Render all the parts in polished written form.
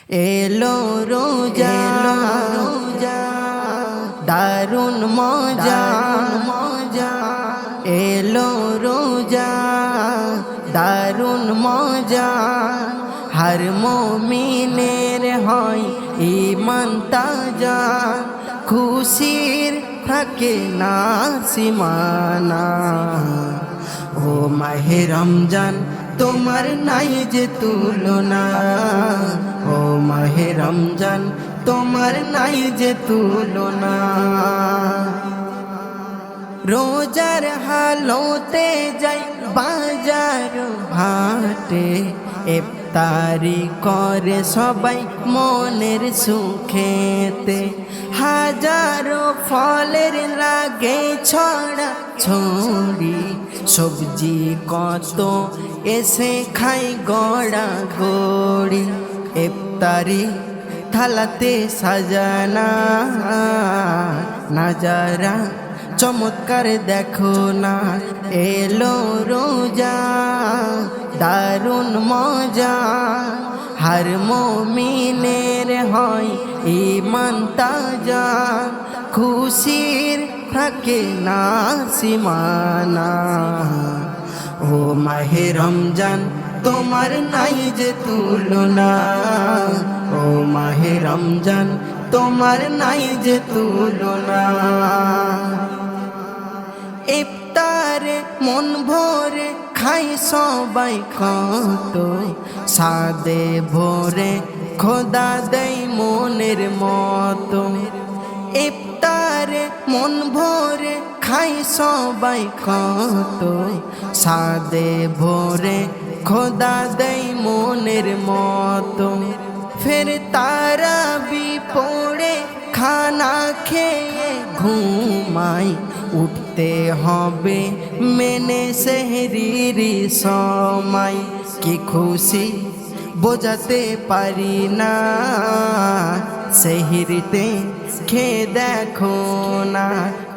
এলো রোজা দারুন মজা এলো রোজা দারুন মজা হর মুমিনের হয় ঈমান তাজা খুশির থাকে না সীমানা ও মাহে রমজান তোমার নাই যে তুলনা ও মাহে রমজান তোমার নাই যে তুলনা রোজার হালতে যাই বাজার ঘাটে ইফতারি করে সবাই মনের সুখেতে হাজারো ফলের লাগে ছড়া ছড়ি সবজি কত এসে খাই গড়া গড়ি ইফতারি থালাতে সাজানা নাজারা চমৎকার দেখো না এলো রোজা দারুন মজা হর মুমিনের হয় ঈমান তাজা খুশির থাকে না সীমানা ও মাহে রমজান তোমার নাই যে তুলনা ও মাহে রমজান তোমার নাই যে তুলনা ইফতারে মন ভরে খাই সবাই কত সাদে ভরে খোদা দেই মনের মতো ইফতারে মন ভরে খাই সবাই কত সাদে ভরে খোদা দেই মনের মতো ফের তারা বিপড়ে খানা খেয়ে ঘুমাই উঠতে হবে মেনে সেহরির সময় কি খুশি বোঝাতে পারি না সেহরিতে খেয়ে দেখো না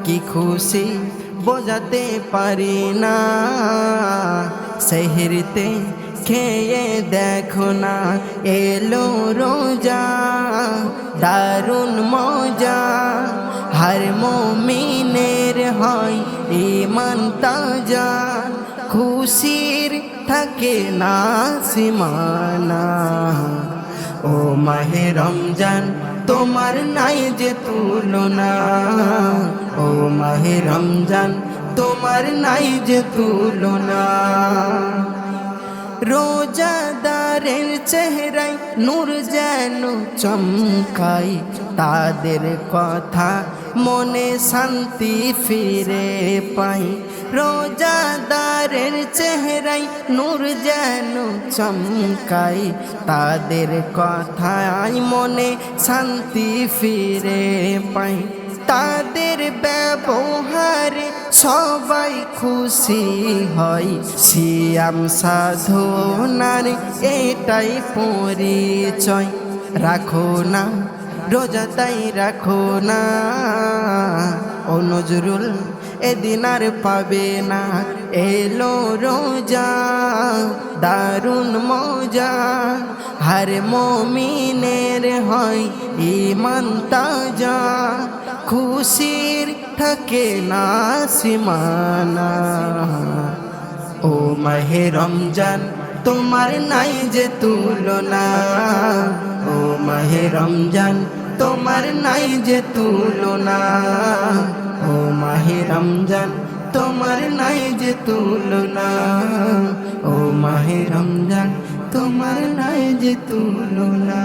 কি খুশি বোঝাতে পারি না সেহরিতে খেয়ে দেখো না এলো রোজা দারুন মজা হর মুমিনের হয় ঈমান তাজা খুশির থাকে না সীমানা ও মাহে রমজান তোমার নাই যে তুলনা ও মাহে রমজান তোমার নাই যে তুলনা রোজাদারের চেহারায় নূর যেন চমকাই তাদের কথা মনে শান্তি ফিরে পাই রোজাদারের চেহারায় নূর যেন চমকাই তাদের কথায় মনে শান্তি ফিরে পাই তাদের ব্যবহারে সবাই খুশি হয় সিয়াম সাধনার এটাই পরিচয় রাখো না রোজা তাই রাখো না ও নজরুল এদিন আর পাবে না এলো রোজা দারুন মজা হর মুমিনের হয় ঈমান তাজা খুশির থাকে না সীমানা ও মাহে রমজান তোমার নাই যে তুলনা ও মাহে রমজান তোমার নাই যে তুলনা ও মাহে রমজান তোমার নাই যে তুলনা ও মাহে রমজান তোমার নাই যে তুলনা।